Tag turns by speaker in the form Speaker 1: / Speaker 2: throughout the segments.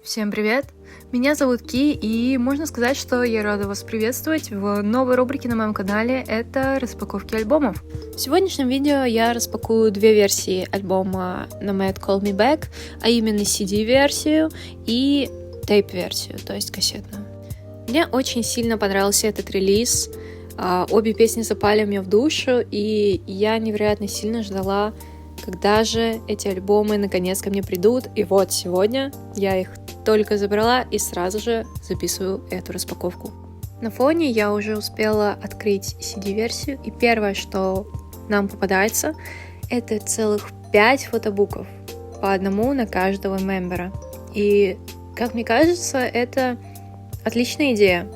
Speaker 1: Всем привет! Меня зовут Ки, и можно сказать, что я рада вас приветствовать в новой рубрике на моем канале. Это распаковки альбомов. В сегодняшнем видео я распакую две версии альбома Nomad Call Me Back, а именно CD-версию и тейп-версию, то есть кассетную. Мне очень сильно понравился этот релиз. Обе песни запали мне в душу, и я невероятно сильно ждала, когда же эти альбомы наконец ко мне придут. И вот сегодня я их только забрала и сразу же записываю эту распаковку. На фоне я уже успела открыть CD-версию, и первое, что нам попадается, это целых 5 фотобуков, по одному на каждого мембера. И, как мне кажется, это отличная идея.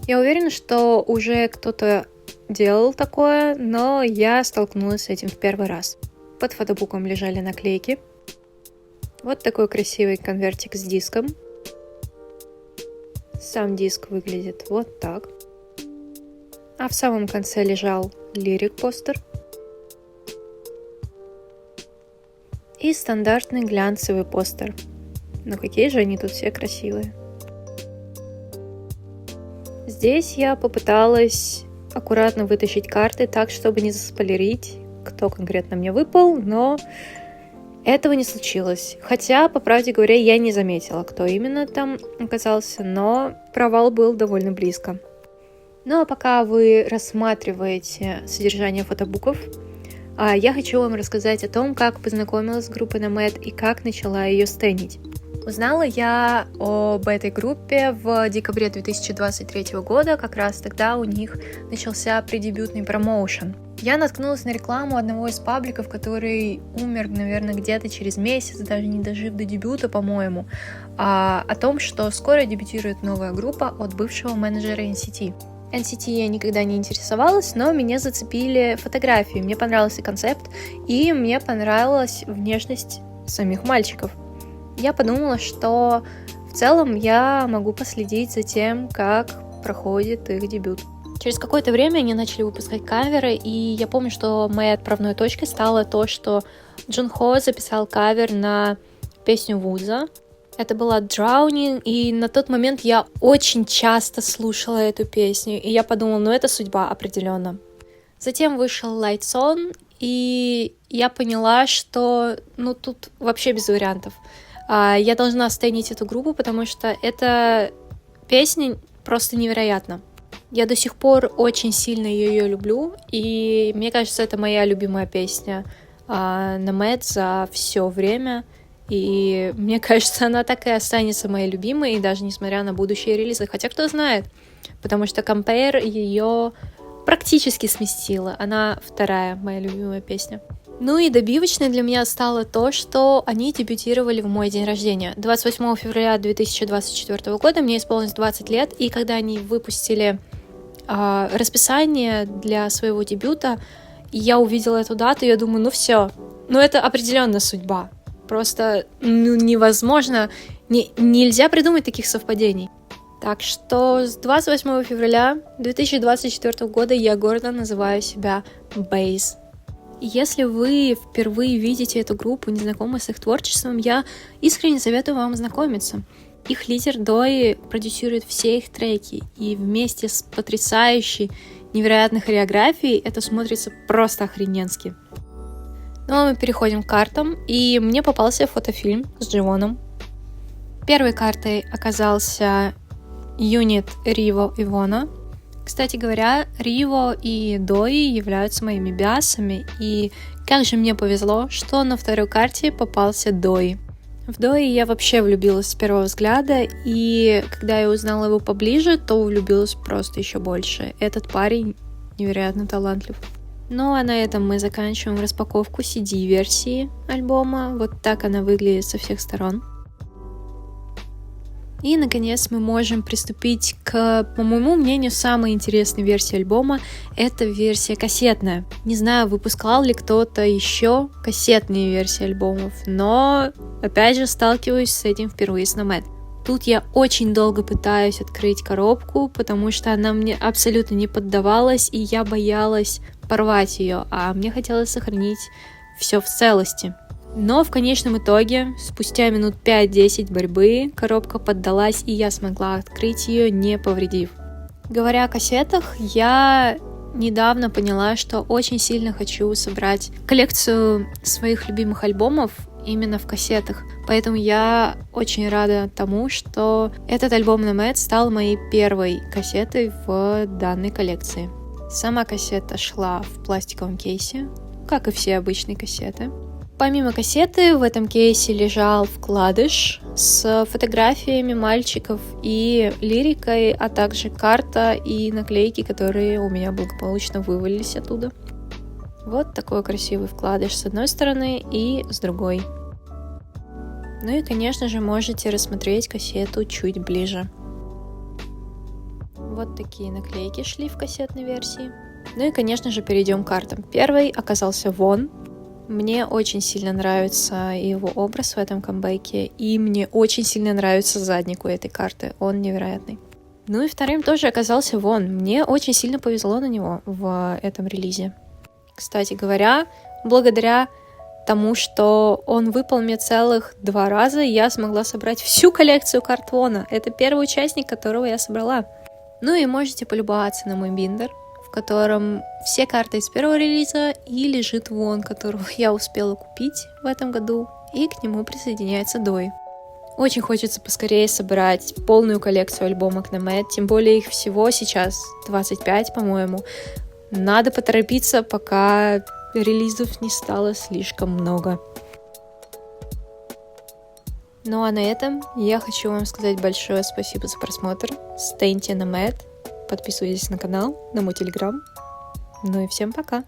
Speaker 1: Я уверена, что уже кто-то делал такое, но я столкнулась с этим в первый раз. Под фотобуком лежали наклейки. Вот такой красивый конвертик с диском. Сам диск выглядит вот так. А в самом конце лежал лирик-постер. И стандартный глянцевый постер. Но какие же они тут все красивые. Здесь я попыталась аккуратно вытащить карты так, чтобы не заспойлерить, кто конкретно мне выпал, но этого не случилось. Хотя, по правде говоря, я не заметила, кто именно там оказался, но провал был довольно близко. Ну а пока вы рассматриваете содержание фотобуков, я хочу вам рассказать о том, как познакомилась с группой Nomad и как начала ее стенить. Узнала я об этой группе в декабре 2023 года, как раз тогда у них начался преддебютный промоушен. Я наткнулась на рекламу одного из пабликов, который умер, наверное, где-то через месяц, даже не дожив до дебюта, по-моему, о том, что скоро дебютирует новая группа от бывшего менеджера NCT. NCT я никогда не интересовалась, но меня зацепили фотографии, мне понравился концепт, и мне понравилась внешность самих мальчиков. Я подумала, что в целом я могу последить за тем, как проходит их дебют. Через какое-то время они начали выпускать каверы, и я помню, что моей отправной точкой стало то, что Джунхо записал кавер на песню Вуза. Это была Drowning, и на тот момент я очень часто слушала эту песню, и я подумала, это судьба определенно. Затем вышел Lights On, и я поняла, что тут вообще без вариантов. Я должна стейнить эту группу, потому что эта песня просто невероятна. Я до сих пор очень сильно ее люблю, и мне кажется, это моя любимая песня Nomad за все время, и мне кажется, она так и останется моей любимой, и даже несмотря на будущие релизы, хотя кто знает, потому что Compare ее практически сместила, она вторая моя любимая песня. Ну и добивочной для меня стало то, что они дебютировали в мой день рождения. 28 февраля 2024 года мне исполнилось 20 лет, и когда они выпустили расписание для своего дебюта, и я увидела эту дату, я думаю, все, это определенно судьба. Просто невозможно, нельзя придумать таких совпадений. Так что с 28 февраля 2024 года я гордо называю себя Base. Если вы впервые видите эту группу, не знакомы с их творчеством, я искренне советую вам ознакомиться. Их лидер Дой продюсирует все их треки, и вместе с потрясающей, невероятной хореографией это смотрится просто охрененски. Ну а мы переходим к картам, и мне попался фотофильм с Дживоном. Первой картой оказался юнит Риво и Вона. Кстати говоря, Риво и Дой являются моими биасами, и как же мне повезло, что на второй карте попался Дой. В Дой я вообще влюбилась с первого взгляда, и когда я узнала его поближе, то влюбилась просто еще больше. Этот парень невероятно талантлив. Ну а на этом мы заканчиваем распаковку CD-версии альбома. Вот так она выглядит со всех сторон. И, наконец, мы можем приступить к, по моему мнению, самой интересной версии альбома. Это версия кассетная. Не знаю, выпускал ли кто-то еще кассетные версии альбомов, но, опять же, сталкиваюсь с этим впервые с Nomad. Тут я очень долго пытаюсь открыть коробку, потому что она мне абсолютно не поддавалась, и я боялась порвать ее, а мне хотелось сохранить все в целости. Но в конечном итоге, спустя минут 5-10 борьбы, коробка поддалась, и я смогла открыть ее, не повредив. Говоря о кассетах, я недавно поняла, что очень сильно хочу собрать коллекцию своих любимых альбомов именно в кассетах. Поэтому я очень рада тому, что этот альбом Nomad стал моей первой кассетой в данной коллекции. Сама кассета шла в пластиковом кейсе, как и все обычные кассеты. Помимо кассеты в этом кейсе лежал вкладыш с фотографиями мальчиков и лирикой, а также карта и наклейки, которые у меня благополучно вывалились оттуда. Вот такой красивый вкладыш с одной стороны и с другой. Ну и, конечно же, можете рассмотреть кассету чуть ближе. Вот такие наклейки шли в кассетной версии. Ну и, конечно же, перейдем к картам. Первый оказался Вон. Мне очень сильно нравится его образ в этом камбэке, и мне очень сильно нравится задник у этой карты, он невероятный. Ну и вторым тоже оказался Вон. Мне очень сильно повезло на него в этом релизе. Кстати говоря, благодаря тому, что он выпал мне целых 2 раза, я смогла собрать всю коллекцию карт Вона. Это первый участник, которого я собрала. Ну и можете полюбоваться на мой биндер, в котором все карты из первого релиза, и лежит Вон, которого я успела купить в этом году, и к нему присоединяется Дой. Очень хочется поскорее собрать полную коллекцию альбомов Nomad, тем более их всего сейчас 25, по-моему. Надо поторопиться, пока релизов не стало слишком много. Ну а на этом я хочу вам сказать большое спасибо за просмотр. Стейте Nomad. Подписывайтесь на канал, на мой телеграм. Ну и всем пока!